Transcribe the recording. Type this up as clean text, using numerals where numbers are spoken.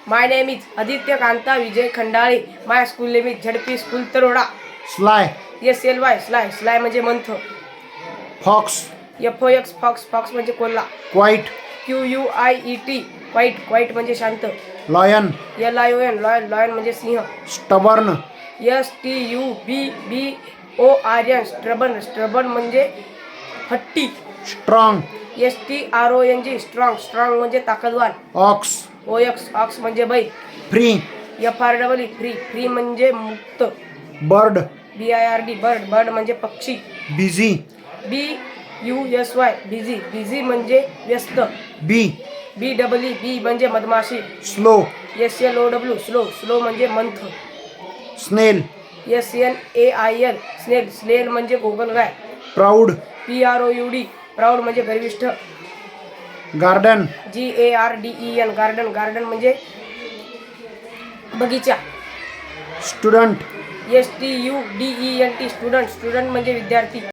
My name is Aditya Kanta Vijay Khandale. My school name is ZP school Taroda. Sly. SLY sly. Sly म्हणजे मंथ. Fox. FOX fox. Fox म्हणजे कोल्हा. Quite. QUIET quite. Quite म्हणजे शांत. Lion. LION lion. Lion म्हणजे सिंह. Stubborn. STUBBORN स्ट्रबन. स्ट्रबन म्हणजे हट्टी. स्ट्रॉंग. STRONG strong. स्ट्रॉंग म्हणजे ताकदवान. ऑक्स. OX ऑक्स म्हणजे बैल. फ्री. FREE free. फ्री म्हणजे मुक्त. बर्ड. BIRD bird. बर्ड म्हणजे पक्षी. बिझी. BUSY busy. बिझी म्हणजे व्यस्त. बी. BEE बी म्हणजे मधमाशी. स्लो. SLOW slow. स्लो म्हणजे मंथ. स्नेल. SNAIL स्नेल. स्नेल म्हणजे गोगलगाय. प्राऊड. PROUD प्राऊड म्हणजे गर्विष्ठ. गार्डन. GARDEN garden. गार्डन म्हणजे बगीचा. स्टुडंट. STUDENT student. स्टुडंट म्हणजे विद्यार्थी.